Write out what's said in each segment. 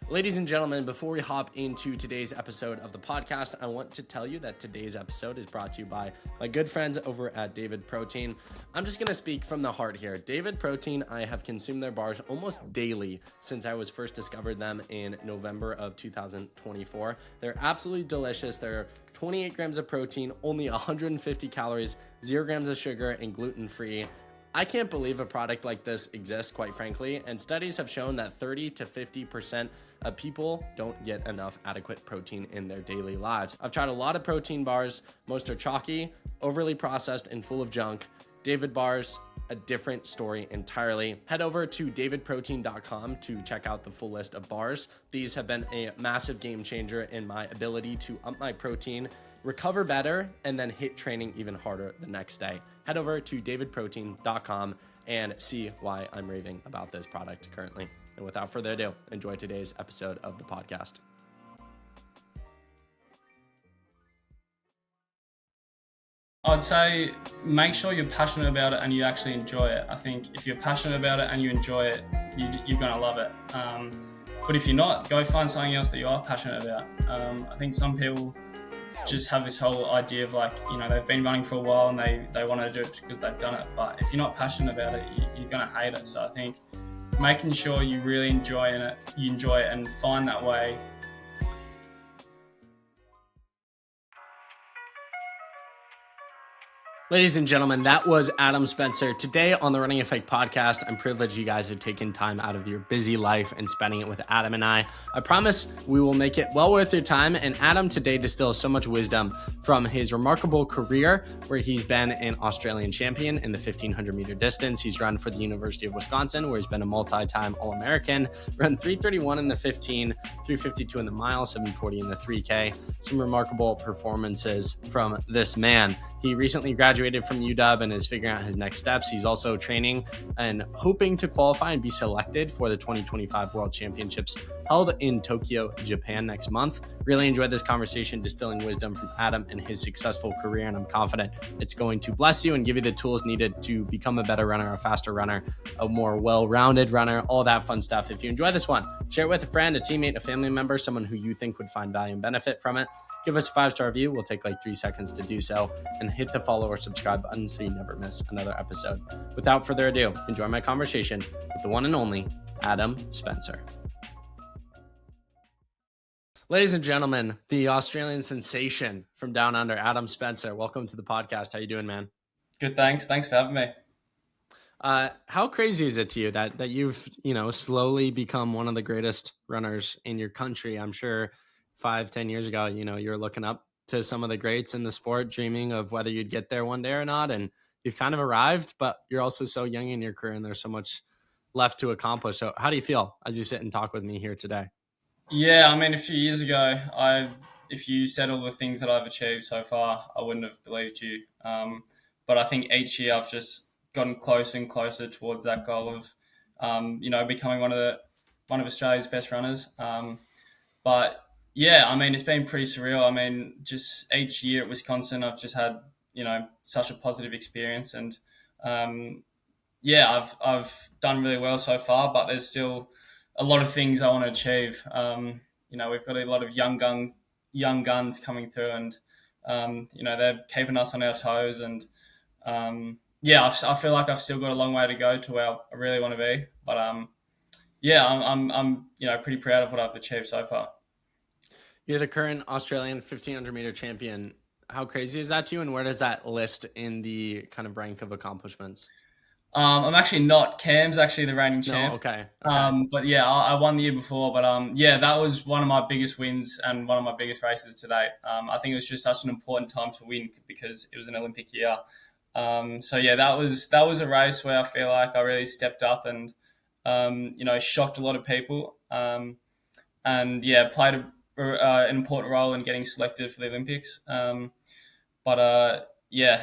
Ladies and gentlemen, before we hop into today's episode of the podcast, I want to tell you that today's episode is brought to you by my good friends over at David Protein. I'm just going to speak from the heart here. David Protein, I have consumed their bars almost daily since I was first discovered them in November of 2024. They're absolutely delicious. They're 28 grams of protein, only 150 calories, 0 grams of sugar, and gluten-free. I can't believe a product like this exists, quite frankly, and studies have shown that 30 to 50% of people don't get enough adequate protein in their daily lives. I've tried a lot of protein bars. Most are chalky, overly processed, and full of junk. David bars, a different story entirely. Head over to davidprotein.com to check out the full list of bars. These have been a massive game changer in my ability to up my protein, recover better, and then hit training even harder the next day. Head over to davidprotein.com and see why I'm raving about this product currently. And without further ado, enjoy today's episode of the podcast. I'd say make sure you're passionate about it and you actually enjoy it. I think if you're passionate about it and you enjoy it, you're going to love it. But if you're not, go find something else that you are passionate about. I think some people just have this whole idea of like, you know, they've been running for a while and they want to do it because they've done it. But if you're not passionate about it, you're going to hate it. So I think making sure you really enjoy it and find that way. Ladies and gentlemen, that was Adam Spencer. Today on the Running Effect podcast, I'm privileged you guys have taken time out of your busy life and spending it with Adam and I. I promise we will make it well worth your time. And Adam today distills so much wisdom from his remarkable career where he's been an Australian champion in the 1500 meter distance. He's run for the University of Wisconsin, where he's been a multi-time All-American, run 3:31 in the 15, 3:52 in the mile, 7:40 in the 3K. Some remarkable performances from this man. He recently graduated from UW and is figuring out his next steps. He's also training and hoping to qualify and be selected for the 2025 World Championships held in Tokyo, Japan next month. Really enjoyed this conversation, distilling wisdom from Adam and his successful career, and I'm confident it's going to bless you and give you the tools needed to become a better runner, a faster runner, a more well-rounded runner, all that fun stuff. If you enjoy this one, share it with a friend, a teammate, a family member, someone who you think would find value and benefit from it. Give us a 5-star review. We'll take like 3 seconds to do so, and hit the follow or subscribe button so you never miss another episode. Without further ado, enjoy my conversation with the one and only Adam Spencer. Ladies and gentlemen, the Australian sensation from down under, Adam Spencer. Welcome to the podcast. How you doing, man? Good, thanks. Thanks for having me. How crazy is it to you that you've, slowly become one of the greatest runners in your country? I'm sure 5-10 years ago, you're looking up to some of the greats in the sport, dreaming of whether you'd get there one day or not. And you've kind of arrived, but you're also so young in your career and there's so much left to accomplish. So how do you feel as you sit and talk with me here today? Yeah, I mean, a few years ago, if you said all the things that I've achieved so far, I wouldn't have believed you. But I think each year I've just gotten closer and closer towards that goal of, becoming one of Australia's best runners. But yeah, I mean, it's been pretty surreal. I mean, just each year at Wisconsin, I've just had, such a positive experience. And I've done really well so far, but there's still a lot of things I want to achieve. We've got a lot of young guns coming through, and, they're keeping us on our toes. And I feel like I've still got a long way to go to where I really want to be. But I'm pretty proud of what I've achieved so far. You're the current Australian 1500 meter champion. How crazy is that to you? And where does that list in the kind of rank of accomplishments? I'm actually not. Cam's actually the reigning champ. No, okay. But yeah, I won the year before. But that was one of my biggest wins and one of my biggest races to date. I think it was just such an important time to win because it was an Olympic year. That was a race where I feel like I really stepped up and shocked a lot of people. Played an important role in getting selected for the Olympics.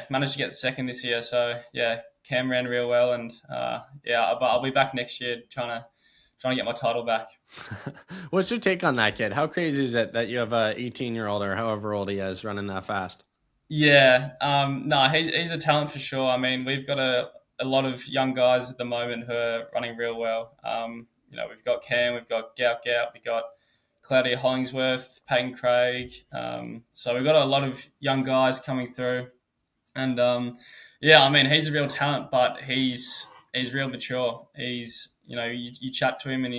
Managed to get second this year. So yeah, Cam ran real well, and I'll be back next year trying to get my title back. What's your take on that kid? How crazy is it that you have a 18-year-old or however old he is running that fast? Yeah, he's a talent for sure. I mean, we've got a lot of young guys at the moment who are running real well. we've got Cam, we've got Gout, we've got Claudia Hollingsworth, Peyton Craig. So we've got a lot of young guys coming through. And I mean, he's a real talent, but he's real mature. He's, you chat to him and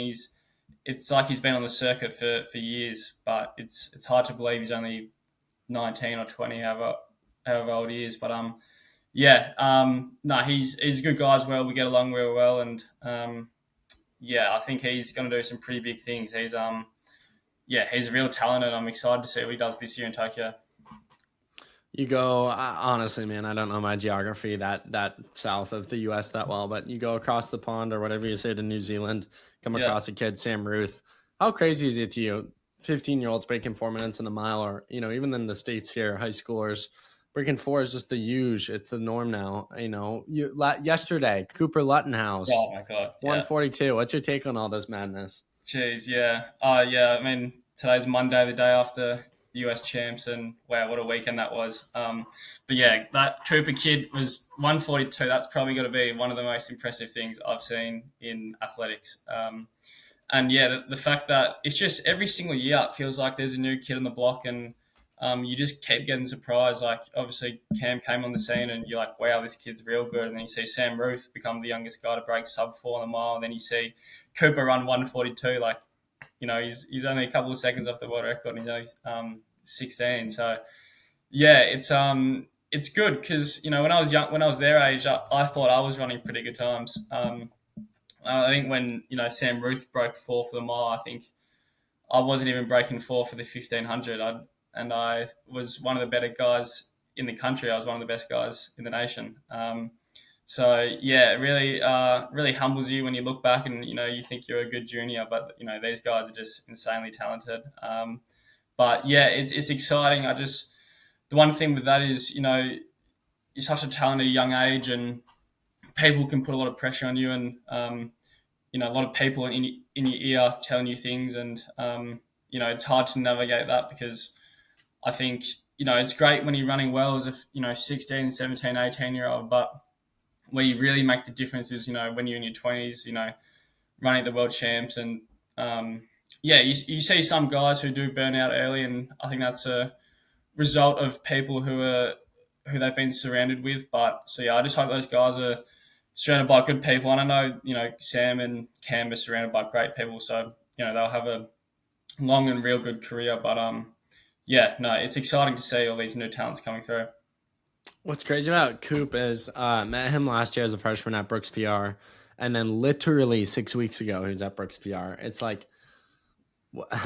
it's like he's been on the circuit for years, but it's hard to believe he's only 19 or 20, however old he is. But he's a good guy as well. We get along real well, and I think he's going to do some pretty big things. He's a real talent, and I'm excited to see what he does this year in Tokyo. You go, honestly, man, I don't know my geography that south of the U.S. that well, but you go across the pond or whatever you say to New Zealand, come across a kid, Sam Ruth. How crazy is it to you? 15-year-olds breaking 4 minutes in the mile, or, even in the States here, high schoolers breaking 4 is just the huge. It's the norm now. Yesterday, Cooper Luttenhouse. Oh my God. 142. What's your take on all this madness? Jeez, yeah. I mean, today's Monday, the day after US champs, and wow, what a weekend that was. But yeah, that Cooper kid was 142. That's probably got to be one of the most impressive things I've seen in athletics. And yeah, the fact that it's just every single year it feels like there's a new kid on the block, and you just keep getting surprised. Like, obviously Cam came on the scene and you're like, wow, this kid's real good. And then you see Sam Ruth become the youngest guy to break sub 4 on the mile. And then you see Cooper run 142. Like, he's only a couple of seconds off the world record, and he's 16. So yeah, it's good because when I was young, when I was their age, I thought I was running pretty good times. I think when Sam Ruth broke 4 for the mile, I think I wasn't even breaking 4 for the 1500. I was one of the better guys in the country. I was one of the best guys in the nation. So yeah, it really humbles you when you look back and you think you're a good junior, but these guys are just insanely talented. But yeah, it's exciting. The one thing with that is you're such a talent at a young age, and people can put a lot of pressure on you, and a lot of people in your ear telling you things, and it's hard to navigate that, because I think it's great when you're running well as a 16, 17, 18-year-old, but where you really make the difference is when you're in your 20s, running the world champs, and you see some guys who do burn out early, and I think that's a result of people who they've been surrounded with. But I just hope those guys are surrounded by good people, and I know Sam and Cam are surrounded by great people, so they'll have a long and real good career. But it's exciting to see all these new talents coming through. What's crazy about Coop is met him last year as a freshman at Brooks PR, and then literally 6 weeks ago he was at Brooks PR. It's like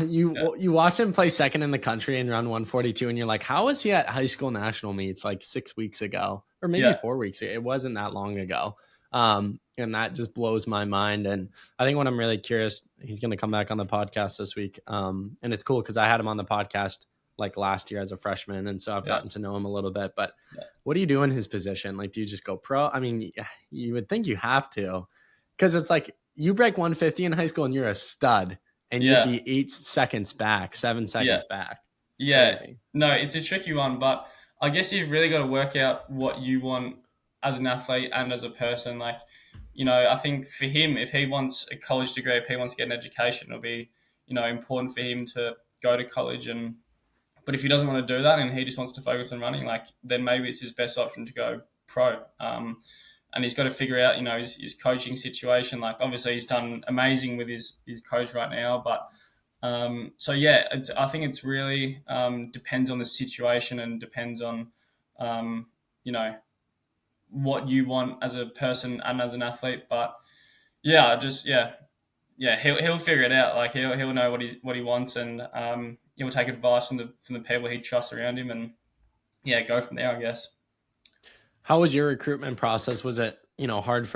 you watch him play second in the country and run 142, and you're like, how was he at high school national meets like 6 weeks ago, or maybe 4 weeks ago? It wasn't that long ago. And that just blows my mind. And I think when I'm really curious, he's going to come back on the podcast this week. And it's cool because I had him on the podcast like last year as a freshman, and so I've gotten to know him a little bit. But what do you do in his position? Like, do you just go pro? I mean, you would think you have to, because it's like you break 150 in high school and you're a stud, and you'd be 8 seconds back, 7 seconds back. It's crazy. No, it's a tricky one, but I guess you've really got to work out what you want as an athlete and as a person. Like, I think for him, if he wants a college degree, if he wants to get an education, it'll be, important for him to go to college. But if he doesn't want to do that and he just wants to focus on running, like, then maybe it's his best option to go pro. And he's got to figure out, his coaching situation. Like, obviously he's done amazing with his coach right now, but I think it's really depends on the situation, and depends on, what you want as a person and as an athlete. But he'll figure it out. Like, he'll know what he wants, and he'll take advice from the people he trusts around him, and go from there, I guess. How was your recruitment process? Was it, hard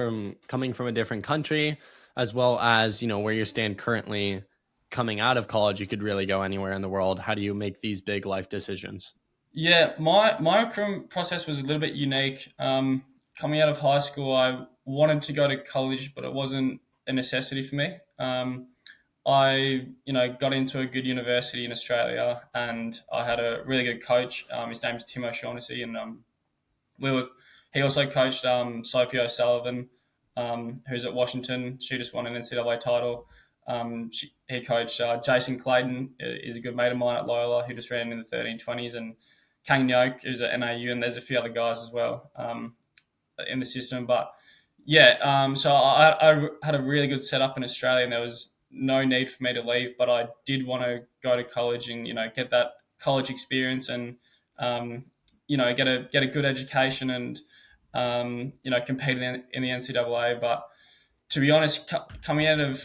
coming from a different country, as well as, where you stand currently coming out of college? You could really go anywhere in the world. How do you make these big life decisions? Yeah, my recruitment process was a little bit unique. Coming out of high school, I wanted to go to college, but it wasn't a necessity for me. I got into a good university in Australia, and I had a really good coach. His name's Tim O'Shaughnessy, and he also coached Sophie O'Sullivan, who's at Washington. She just won an NCAA title. He coached Jason Clayton, is a good mate of mine at Loyola, who just ran in the 1320s, and Kang Nyoke, who's at NAU, and there's a few other guys as well in the system. But yeah, so I had a really good setup in Australia, and there was no need for me to leave, but I did want to go to college and get that college experience and get a good education and compete in the NCAA. But to be honest, coming out of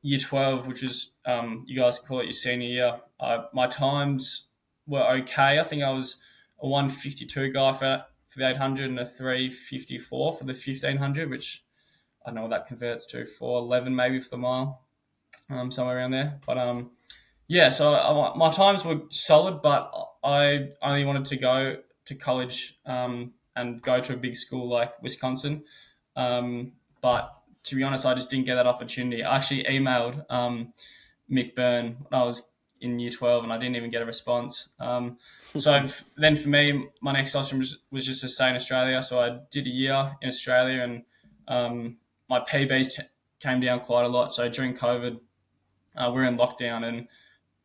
year 12, which is you guys call it your senior year, my times were okay. I think I was a 152 guy for the 800 and a 354 for the 1500, which I don't know what that converts to, 411 maybe for the mile, somewhere around there. But yeah, so my times were solid, but I only wanted to go to college and go to a big school like Wisconsin. But to be honest, I just didn't get that opportunity. I actually emailed Mick Byrne when I was in year 12 and I didn't even get a response. So then for me, my next option was just to stay in Australia. So I did a year in Australia and my PBs came down quite a lot. So during COVID, we were in lockdown, and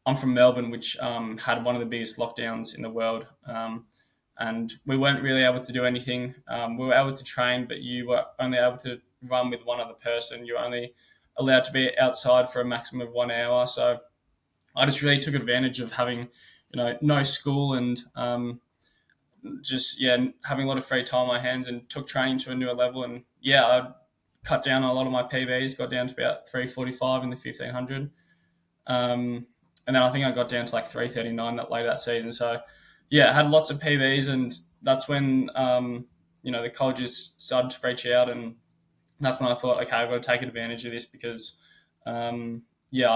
I'm from Melbourne, which had one of the biggest lockdowns in the world. And we weren't really able to do anything. We were able to train, but you were only able to run with one other person. You were only allowed to be outside for a maximum of 1 hour. So I just really took advantage of having, no school and having a lot of free time on my hands, and took training to a newer level. And I cut down on a lot of my PBs, got down to about 345 in the 1500. And then I think I got down to like 339 later that season. So I had lots of PBs, and that's when the colleges started to reach out, and that's when I thought, okay, I've got to take advantage of this because you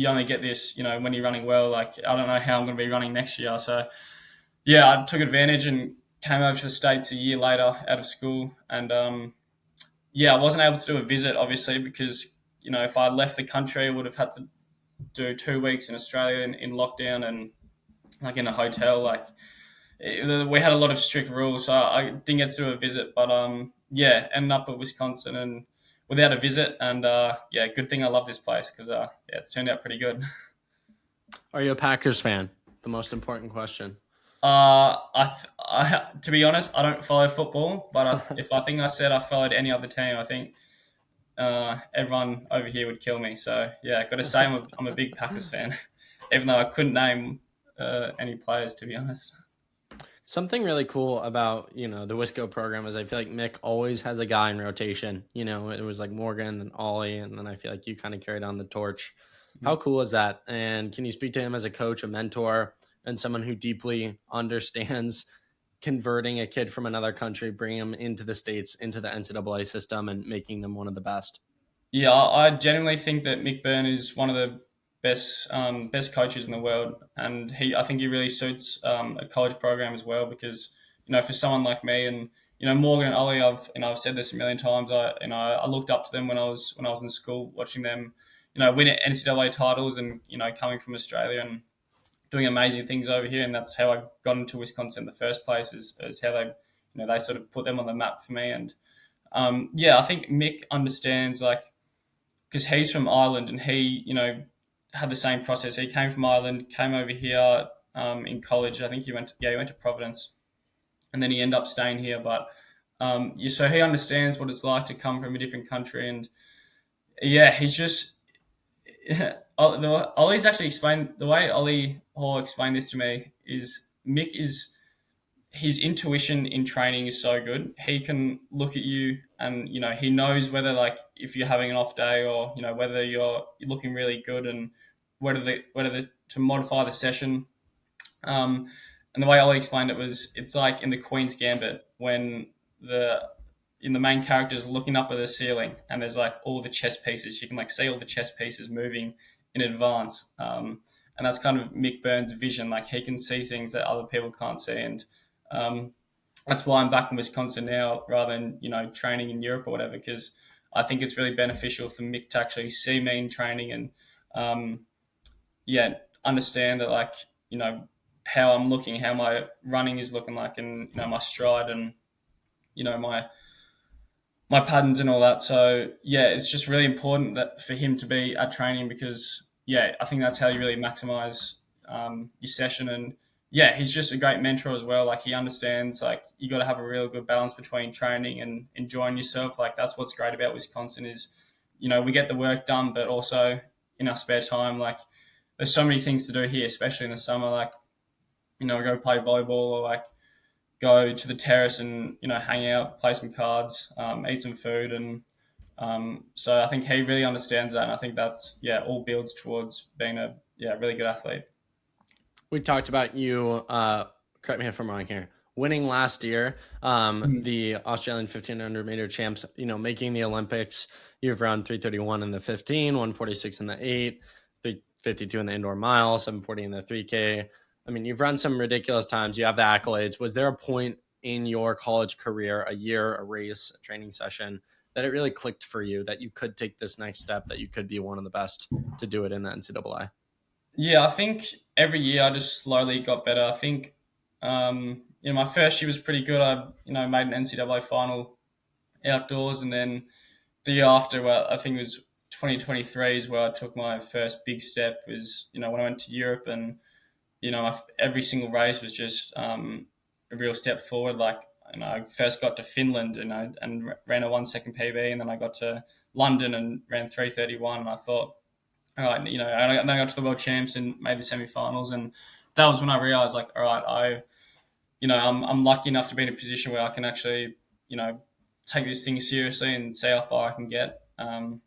only get this, when you're running well. Like, I don't know how I'm going to be running next year. So I took advantage and came over to the States a year later out of school. And I wasn't able to do a visit, obviously, because if I left the country, I would have had to do 2 weeks in Australia in lockdown and like in a hotel. Like, we had a lot of strict rules, so I didn't get to do a visit. But ended up at Wisconsin and without a visit. And good thing I love this place because it's turned out pretty good. Are you a Packers fan? The most important question. To be honest, I don't follow football, but if I said I followed any other team, I think everyone over here would kill me. So I've got to say I'm a big Packers fan, even though I couldn't name any players, to be honest. Something really cool about, the Wisco program is I feel like Mick always has a guy in rotation. It was like Morgan and Ollie, and then I feel like you kind of carried on the torch. Mm-hmm. How cool is that? And can you speak to him as a coach, a mentor, and someone who deeply understands converting a kid from another country, bringing them into the States, into the NCAA system, and making them one of the best? Yeah, I genuinely think that Mick Byrne is one of the best coaches in the world, and I think he really suits a college program as well, because for someone like me and Morgan and Ollie, I've said this a million times. I looked up to them when I was in school, watching them win NCAA titles, and coming from Australia and doing amazing things over here, and that's how I got into Wisconsin in the first place. Is how they sort of put them on the map for me. And I think Mick understands, like, because he's from Ireland and he had the same process. He came from Ireland, came over here in college. I think he went to Providence, and then he ended up staying here. But so he understands what it's like to come from a different country, and he's just Ollie's actually explained, the way Ollie Hall explained this to me is his intuition in training is so good. He can look at you and, he knows whether, like, if you're having an off day or, whether you're looking really good, and whether to modify the session. And the way Ollie explained it was, it's like in the Queen's Gambit when the main character is looking up at the ceiling and there's like all the chess pieces. You can like see all the chess pieces moving in advance. And that's kind of Mick Byrne's vision. Like, he can see things that other people can't see. And that's why I'm back in Wisconsin now rather than, training in Europe or whatever, because I think it's really beneficial for Mick to actually see me in training and, understand that, like, how I'm looking, how my running is looking like, and, my stride and, my my patterns and all that. So yeah, it's just really important that for him to be at training, because yeah, I think that's how you really maximize your session. And yeah, he's just a great mentor as well. Like, he understands, like, you got to have a real good balance between training and enjoying yourself. Like, that's what's great about Wisconsin is, we get the work done, but also in our spare time, like, there's so many things to do here, especially in the summer. Like, we go play volleyball, or like go to the terrace and hang out, play some cards, eat some food. And so I think he really understands that, and I think that's all builds towards being a really good athlete. We talked about you, correct me if I'm wrong here, winning last year, the Australian 1500 meter champs, making the Olympics. You've run 3:31 in the 15, 1:46 in the 8, 3:52 in the indoor mile, 7:40 in the 3K. I mean, you've run some ridiculous times. You have the accolades. Was there a point in your college career, a year, a race, a training session, that it really clicked for you that you could take this next step, that you could be one of the best to do it in the NCAA? Yeah, I think every year I just slowly got better. I think, my first year was pretty good. I, made an NCAA final outdoors, and then the year after, well, I think it was 2023 is where I took my first big step. Was when I went to Europe, and every single race was just a real step forward. Like, I first got to Finland, and ran a 1 second PB, and then I got to London and ran 3:31. And I thought, all right, and then I got to the world champs and made the semi-finals, and that was when I realized, like, all right, I'm lucky enough to be in a position where I can actually, take this thing seriously and see how far I can get. And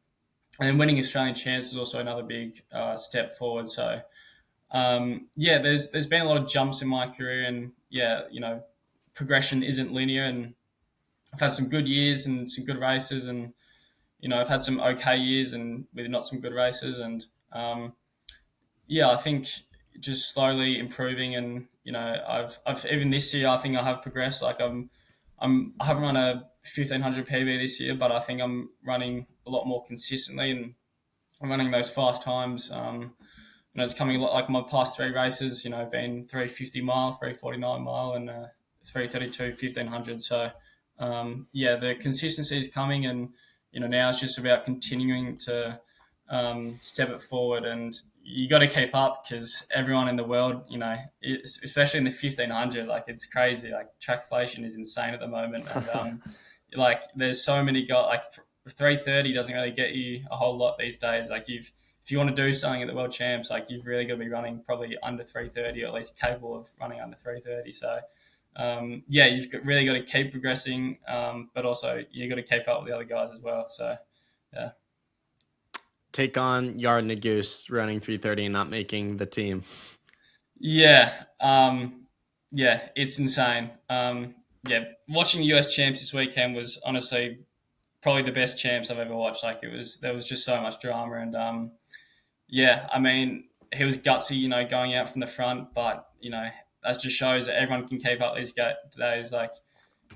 then winning Australian champs was also another big step forward. So there's been a lot of jumps in my career, and progression isn't linear, and I've had some good years and some good races, and I've had some okay years and with not some good races, and I think just slowly improving. And I've even this year, I think I have progressed. Like, I haven't run a 1500 PB this year, but I think I'm running a lot more consistently, and I'm running those fast times. It's coming a lot like my past three races. Been 350 mile, 349 mile, and 332 1500. So the consistency is coming, and now it's just about continuing to step it forward, and you got to keep up, because everyone in the world, especially in the 1500, like, it's crazy. Like, trackflation is insane at the moment, and like, there's so many guys. Like, 330 doesn't really get you a whole lot these days. Like, if you want to do something at the world champs, like, you've really got to be running probably under 330, or at least capable of running under 330. So you've really got to keep progressing, but also you got to keep up with the other guys as well. So yeah. Take on Yard Goose running 3:30 and not making the team. Yeah, it's insane. Watching the US champs this weekend was honestly probably the best champs I've ever watched. Like, there was just so much drama, and I mean, he was gutsy, going out from the front, but that just shows that everyone can keep up these days. Like,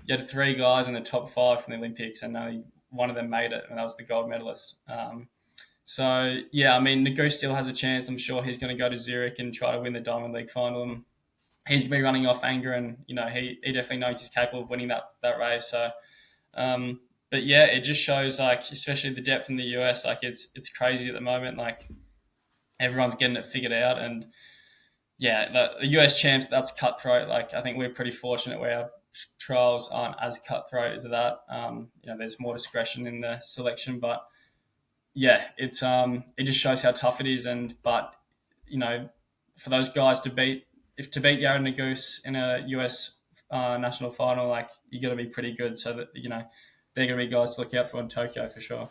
you had three guys in the top five from the Olympics, and only one of them made it, and that was the gold medalist. So yeah, I mean, Nagu still has a chance. I'm sure he's going to go to Zurich and try to win the Diamond League final. And he's going to be running off anger, and he definitely knows he's capable of winning that race. So, but yeah, it just shows, like, especially the depth in the US. Like, it's crazy at the moment. Like, everyone's getting it figured out, and the US champs, that's cutthroat. Like, I think we're pretty fortunate where our trials aren't as cutthroat as that. There's more discretion in the selection, but it just shows how tough it is. But for those guys to beat Yared and Goose in a US national final, like, you got to be pretty good, so that they're going to be guys to look out for in Tokyo for sure.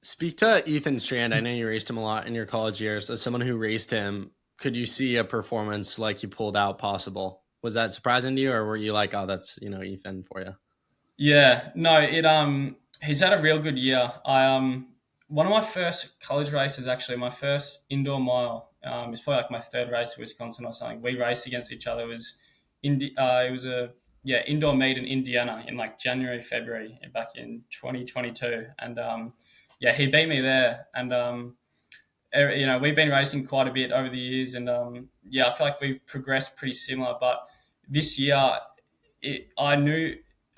Speak to Ethan Strand. I know you raced him a lot in your college years. As someone who raced him, could you see a performance like you pulled out possible? Was that surprising to you, or were you like, oh, that's Ethan for you? Yeah, no, he's had a real good year. One of my first college races, actually, my first indoor mile, it's probably like my third race at Wisconsin or something. We raced against each other. It was indoor meet in Indiana in like January, February back in 2022, and he beat me there. And we've been racing quite a bit over the years, and I feel like we've progressed pretty similar. But this year, I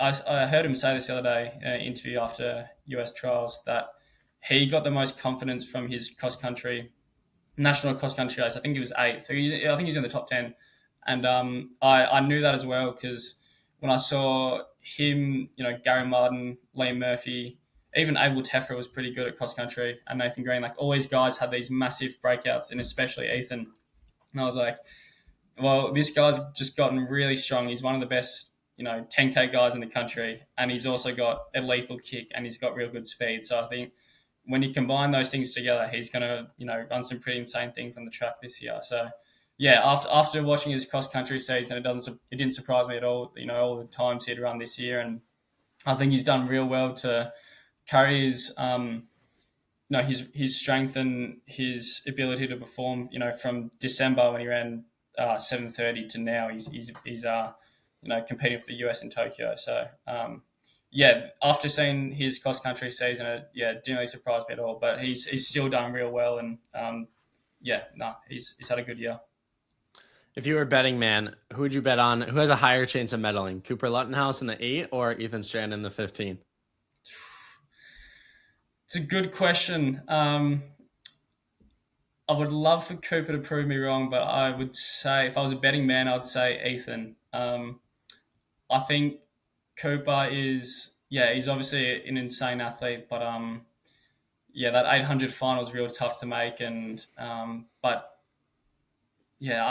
I heard him say this the other day in an interview after US trials that he got the most confidence from his cross country national cross country race. I think he was eighth. I think he's in the top 10. And I knew that as well because when I saw him, Gary Martin, Liam Murphy, even Abel Tefra was pretty good at cross country, and Nathan Green, like all these guys had these massive breakouts, and especially Ethan. And I was like, well, this guy's just gotten really strong. He's one of the best, 10K guys in the country, and he's also got a lethal kick, and he's got real good speed. So I think when you combine those things together, he's going to, run some pretty insane things on the track this year. So, yeah, after watching his cross country season, it didn't surprise me at all. All the times he'd run this year, and I think he's done real well to carry his, his strength and his ability to perform. From December when he ran 7:30 to now, he's competing for the US in Tokyo. So. After seeing his cross country season, it didn't really surprise me at all. But he's still done real well, and he's had a good year. If you were a betting man, who would you bet on? Who has a higher chance of medaling? Cooper Luttenhouse in the 8 or Ethan Strand in the 15? It's a good question. I would love for Cooper to prove me wrong, but I would say if I was a betting man, I'd say Ethan. I think Cooper is, he's obviously an insane athlete, but that 800 final is real tough to make, and I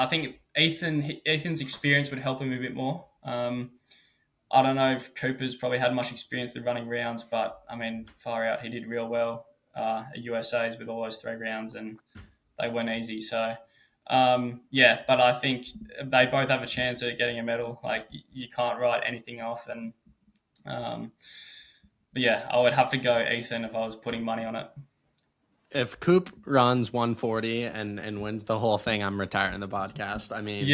think Ethan's experience would help him a bit more. I don't know if Cooper's probably had much experience with running rounds, but I mean, far out, he did real well at USA's with all those 3 rounds, and they went easy. So, but I think they both have a chance at getting a medal. Like, you can't write anything off, and I would have to go Ethan if I was putting money on it. If Coupe runs 140 and wins the whole thing, I'm retiring the podcast. I mean,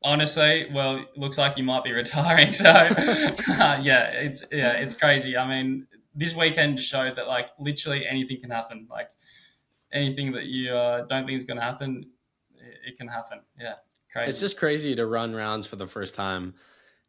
honestly, well, it looks like you might be retiring. So, it's crazy. I mean, this weekend showed that like literally anything can happen. Like anything that you don't think is going to happen, it can happen. Yeah, crazy. It's just crazy to run rounds for the first time.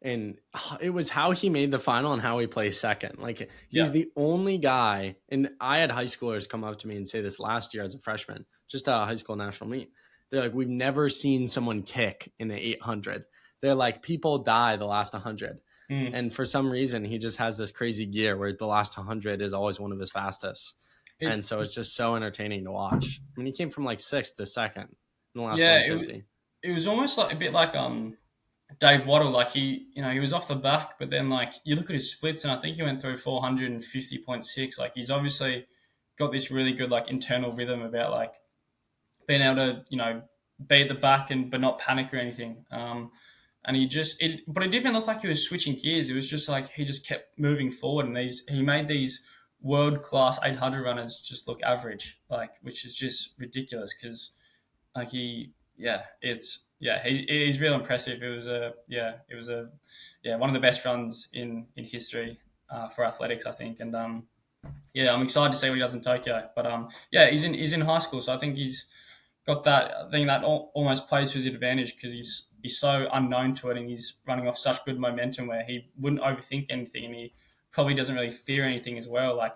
And it was how he made the final and how he placed second. Like, he's the only guy, and I had high schoolers come up to me and say this last year as a freshman, just a high school national meet. They're like, we've never seen someone kick in the 800. They're like, people die the last 100. And for some reason, he just has this crazy gear where the last 100 is always one of his fastest. And so it's just so entertaining to watch. I mean, he came from like 6th to 2nd in the last 150. It was almost like a bit like Dave Waddle, like he was off the back, but then like you look at his splits, and I think he went through 450.6. Like, he's obviously got this really good like internal rhythm about like being able to be at the back but not panic or anything. And but it didn't look like he was switching gears. It was just like he just kept moving forward, and he made these world class 800 runners just look average, like, which is just ridiculous because like he's real impressive. It was one of the best runs in history for athletics, I think. And I'm excited to see what he does in Tokyo. But he's in high school, so I think he's got that thing that almost plays to his advantage because he's so unknown to it, and he's running off such good momentum where he wouldn't overthink anything, and he probably doesn't really fear anything as well. Like,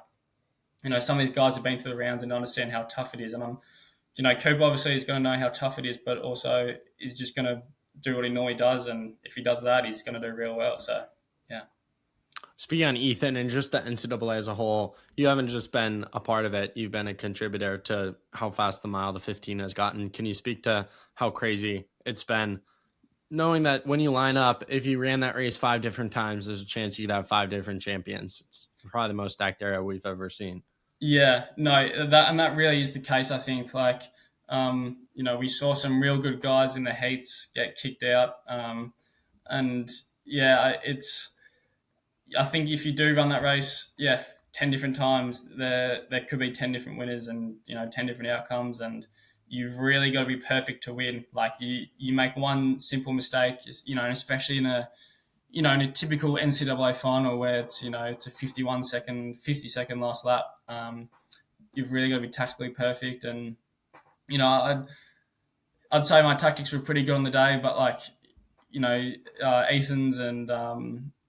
some of these guys have been through the rounds and understand how tough it is, and Coupe obviously is going to know how tough it is, but also is just going to do what he normally does. And if he does that, he's going to do real well. So, yeah. Speaking on Ethan and just the NCAA as a whole, you haven't just been a part of it. You've been a contributor to how fast the mile to 15 has gotten. Can you speak to how crazy it's been, knowing that when you line up, if you ran that race 5 different times, there's a chance you could have 5 different champions. It's probably the most stacked era we've ever seen. Yeah, no, that really is the case. I think like, we saw some real good guys in the heats get kicked out. I think if you do run that race, 10 different times, there could be 10 different winners and, 10 different outcomes. And you've really got to be perfect to win. Like you make one simple mistake, especially in a typical NCAA final where it's a 50 second last lap. You've really got to be tactically perfect. And, I'd say my tactics were pretty good on the day, but like, Ethan's and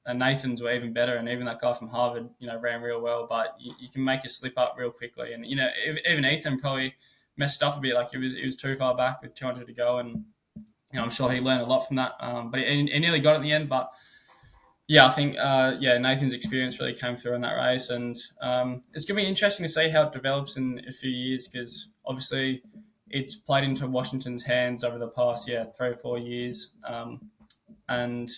Nathan's were even better, and even that guy from Harvard, ran real well. But you can make a slip up real quickly, and even Ethan probably messed up a bit. Like he was too far back with 200 to go, and I'm sure he learned a lot from that. But he nearly got it in the end. But yeah, I think Nathan's experience really came through in that race, and it's going to be interesting to see how it develops in a few years, because obviously it's played into Washington's hands over the past 3 or 4 years, and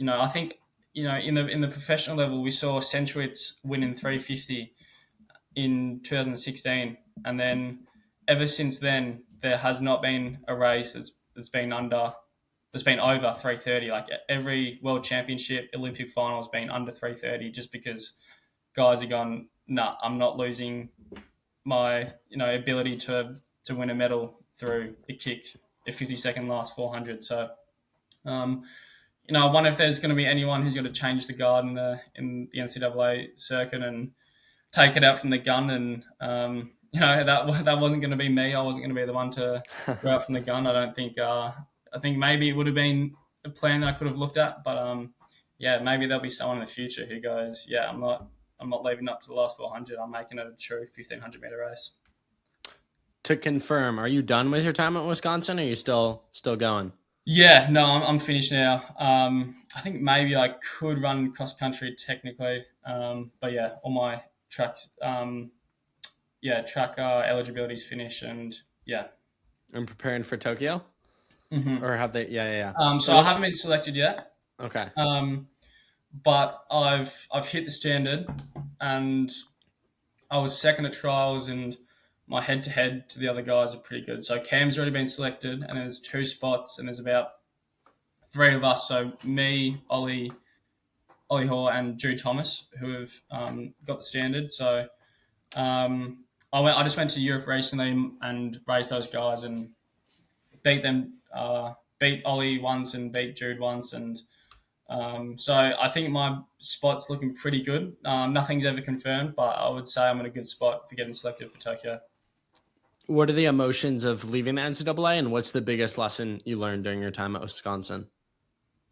I think in the professional level we saw Centrowitz win in 350 in 2016, and then ever since then there has not been a race that's been over 330. Like every world championship, Olympic final has been under 330, just because guys are gone, nah, I'm not losing my ability to win a medal through a kick, a 50-second last 400. So I wonder if there's going to be anyone who's going to change the guard in the NCAA circuit and take it out from the gun. And that wasn't going to be me. I wasn't going to be the one to go out from the gun. I don't think. I think maybe it would have been a plan that I could have looked at, but maybe there'll be someone in the future who goes, I'm not leaving up to the last 400. I'm making it a true 1,500 meter race. To confirm, are you done with your time at Wisconsin, or are you still going? Yeah, no, I'm finished now. I think maybe I could run cross country technically, but all my tracks, track eligibility is finished, and I'm preparing for Tokyo. Mm-hmm. Or have they? Yeah. So I haven't been selected yet. Okay. But I've hit the standard, and I was second at trials, and my head-to-head to the other guys are pretty good. So Cam's already been selected, and there's 2 spots, and there's about 3 of us. So me, Ollie Hoare, and Jude Thomas, who have got the standard. So I just went to Europe recently and raced those guys and beat them. Beat Ollie once and beat Jude once, and so I think my spot's looking pretty good. Nothing's ever confirmed, but I would say I'm in a good spot for getting selected for Tokyo. What are the emotions of leaving the NCAA, and what's the biggest lesson you learned during your time at Wisconsin?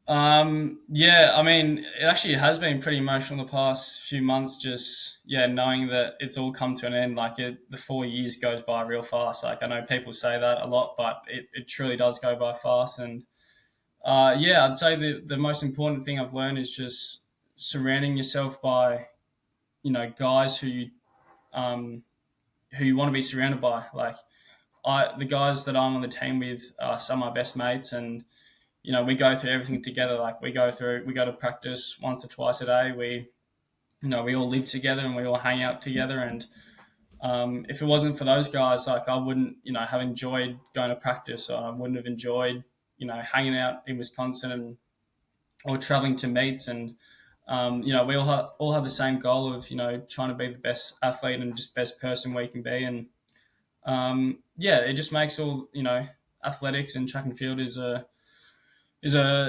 I mean, it actually has been pretty emotional the past few months, just, knowing that it's all come to an end. Like the 4 years goes by real fast. Like I know people say that a lot, but it truly does go by fast. And I'd say the most important thing I've learned is just surrounding yourself by, guys who you want to be surrounded by. Like the guys that I'm on the team with are some of my best mates, and we go through everything together. Like we go to practice once or twice a day. We all live together and we all hang out together. And if it wasn't for those guys, like I wouldn't, have enjoyed going to practice, or I wouldn't have enjoyed, hanging out in Wisconsin or traveling to meets. And we all have the same goal of, trying to be the best athlete and just best person we can be. And it just makes all, athletics and track and field is a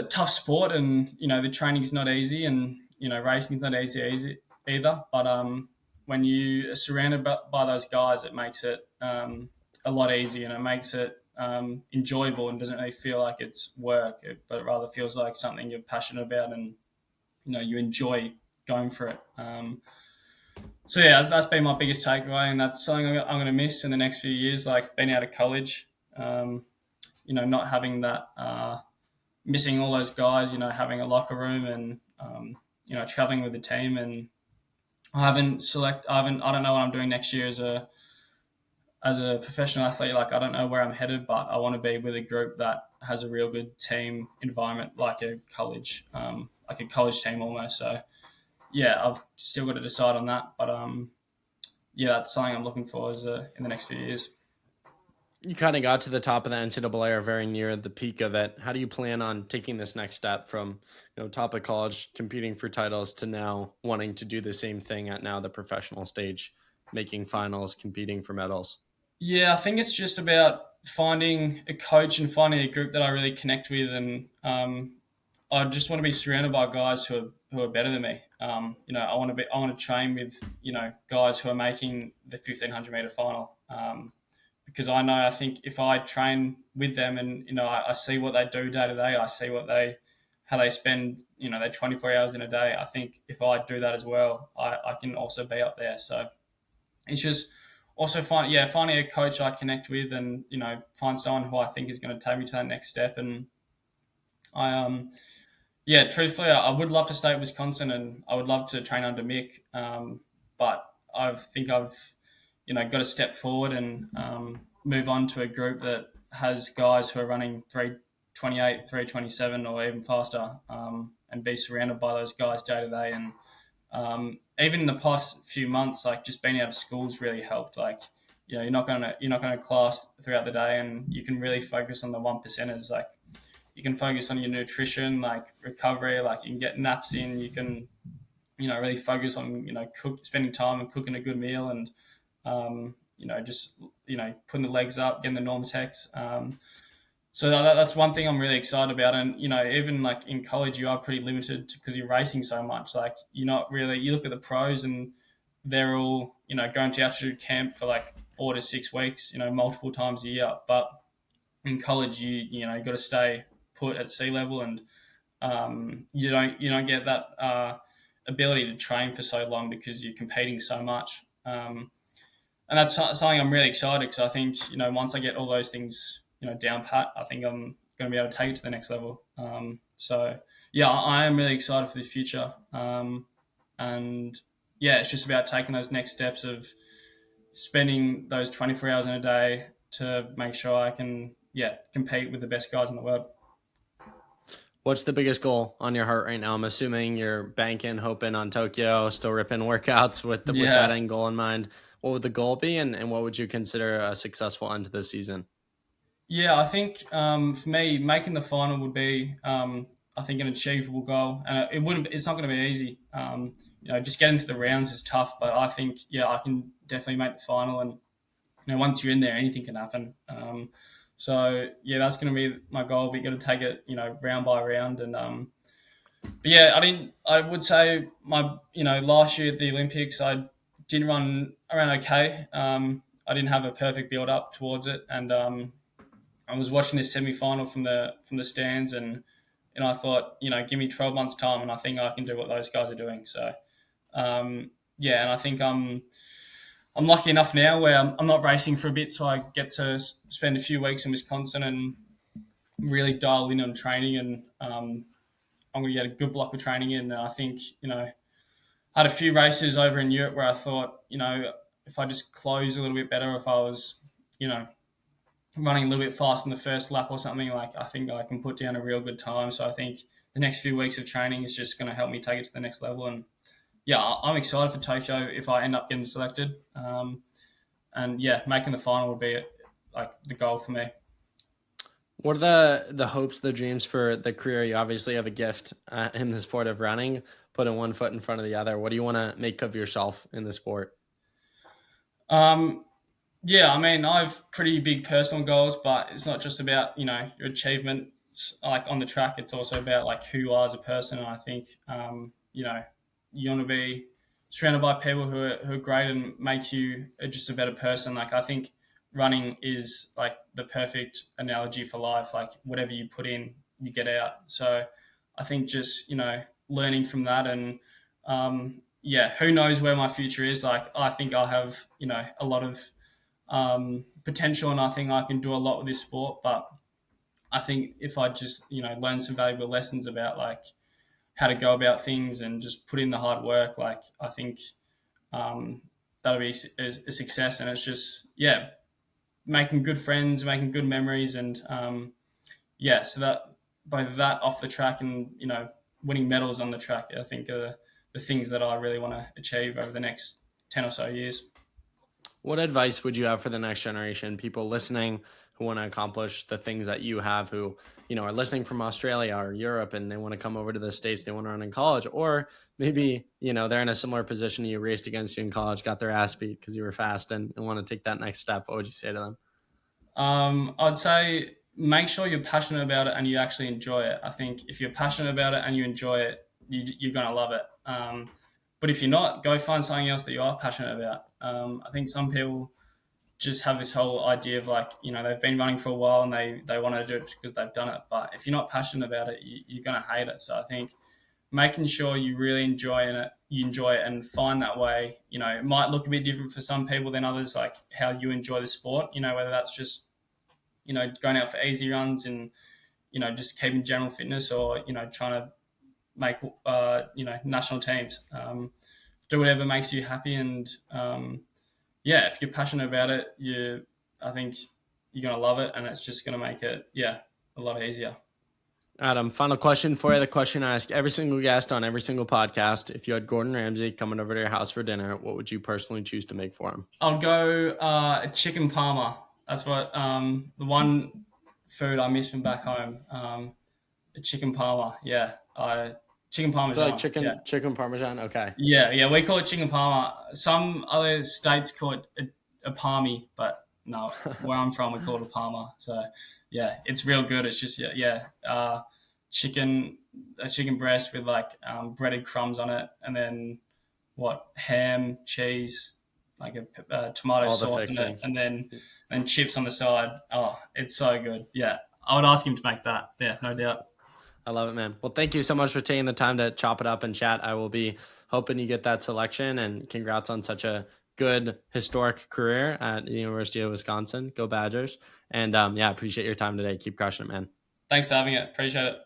tough sport, and the training is not easy, and racing is not easy either. But when you are surrounded by those guys, it makes it a lot easier, and it makes it enjoyable, and doesn't really feel like it's work, but it rather feels like something you're passionate about, and you enjoy going for it. That's been my biggest takeaway, and that's something I'm going to miss in the next few years, like being out of college, not having that. Missing all those guys, having a locker room and, traveling with the team. And I don't know what I'm doing next year as a professional athlete. Like, I don't know where I'm headed, but I want to be with a group that has a real good team environment, like a college team almost. So I've still got to decide on that, but that's something I'm looking for in the next few years. You kind of got to the top of the NCAA, or very near the peak of it. How do you plan on taking this next step from, top of college, competing for titles, to now wanting to do the same thing at now the professional stage, making finals, competing for medals? Yeah, I think it's just about finding a coach and finding a group that I really connect with, and I just want to be surrounded by guys who are better than me. I want to train with guys who are making the 1,500 meter final. Because I think if I train with them and, I see what they do day to day, I see how they spend, their 24 hours in a day. I think if I do that as well, I can also be up there. So it's just also finding a coach I connect with, and find someone who I think is going to take me to that next step. And I truthfully, I would love to stay at Wisconsin, and I would love to train under Mick. But I think I've got to step forward and move on to a group that has guys who are running 3:28, 3:27, or even faster, and be surrounded by those guys day to day. And even in the past few months, like just being out of school's really helped. Like, you're not going to class throughout the day, and you can really focus on the 1%ers. Like, you can focus on your nutrition, like recovery, like you can get naps in, you can, really focus on, spending time and cooking a good meal, and, just, putting the legs up, getting the norm techs. So that's one thing I'm really excited about. And, even like in college, you are pretty limited because you're racing so much. Like, you're not really, you look at the pros and they're all, going to altitude camp for like 4 to 6 weeks, multiple times a year. But in college, you got to stay put at sea level, and you don't get that ability to train for so long because you're competing so much. And that's something I'm really excited, because I think once I get all those things down pat, I think I'm going to be able to take it to the next level. So yeah, I am really excited for the future. And yeah, it's just about taking those next steps of spending those 24 hours in a day to make sure I can compete with the best guys in the world. What's the biggest goal on your heart right now? I'm assuming you're banking, hoping on Tokyo, still ripping workouts with that end goal in mind. What would the goal be, and what would you consider a successful end to the season? Yeah, I think for me, making the final would be, I think, an achievable goal, and it's not going to be easy. Just getting to the rounds is tough, but I think I can definitely make the final, and once you're in there, anything can happen. So yeah, that's going to be my goal. We got to take it, round by round, and but yeah, I would say my last year at the Olympics, I did run around okay. I didn't have a perfect build up towards it, and I was watching this semi-final from the stands, and I thought, give me 12 months time, and I think I can do what those guys are doing. So and I think I'm lucky enough now where I'm not racing for a bit, so I get to spend a few weeks in Wisconsin and really dial in on training, and I'm going to get a good block of training in. And I think, I had a few races over in Europe where I thought, if I just close a little bit better, if I was, running a little bit fast in the first lap or something, like I think I can put down a real good time. So I think the next few weeks of training is just going to help me take it to the next level. And yeah, I'm excited for Tokyo if I end up getting selected. And yeah, making the final would be like the goal for me. What are the hopes, the dreams for the career? You obviously have a gift in the sport of running, putting one foot in front of the other. What do you want to make of yourself in the sport? Yeah, I mean, I have pretty big personal goals, but it's not just about, your achievements like on the track. It's also about like who you are as a person. And I think, you want to be surrounded by people who are great and make you just a better person. Like, I think running is like the perfect analogy for life. Like, whatever you put in, you get out. So I think just, learning from that, and who knows where my future is. Like, I think I'll have, a lot of potential, and I think I can do a lot with this sport. But I think if I just, learn some valuable lessons about like how to go about things and just put in the hard work, like I think that'll be a success. And it's just, making good friends, making good memories, and so that both that off the track and, winning medals on the track, I think are the things that I really want to achieve over the next 10 or so years. What advice would you have for the next generation, people listening who want to accomplish the things that you have, who, are listening from Australia or Europe, and they want to come over to the States, they want to run in college, or maybe, they're in a similar position to you, raced against you in college, got their ass beat because you were fast, and want to take that next step? What would you say to them? I'd say make sure you're passionate about it and you actually enjoy it. I think if you're passionate about it and you enjoy it, you're going to love it. But if you're not, go find something else that you are passionate about. I think some people just have this whole idea of like, you know, they've been running for a while and they want to do it because they've done it. But if you're not passionate about it, you're going to hate it. So I think making sure you really enjoy it and find that way. You know, it might look a bit different for some people than others, like how you enjoy the sport, you know, whether that's just, you know, going out for easy runs and, you know, just keeping general fitness, or, you know, trying to make, you know, national teams. Do whatever makes you happy. And, yeah, if you're passionate about it, I think you're going to love it, and it's just going to make it, a lot easier. Adam, final question for you. The question I ask every single guest on every single podcast. If you had Gordon Ramsay coming over to your house for dinner, what would you personally choose to make for him? I'll go a chicken parma. That's what the one food I miss from back home. A chicken parma. Yeah. Chicken parmesan. So like chicken parmesan. Okay. Yeah. We call it chicken parma. Some other states call it a palmy, but no, where I'm from, we call it a parma. So yeah, it's real good. It's just a chicken breast with like breaded crumbs on it, and then ham, cheese, like a tomato sauce in it, and then chips on the side. Oh, it's so good. Yeah, I would ask him to make that. Yeah, no doubt. I love it, man. Well, thank you so much for taking the time to chop it up and chat. I will be hoping you get that selection, and congrats on such a good historic career at the University of Wisconsin. Go Badgers. And I appreciate your time today. Keep crushing it, man. Thanks for having it. Appreciate it.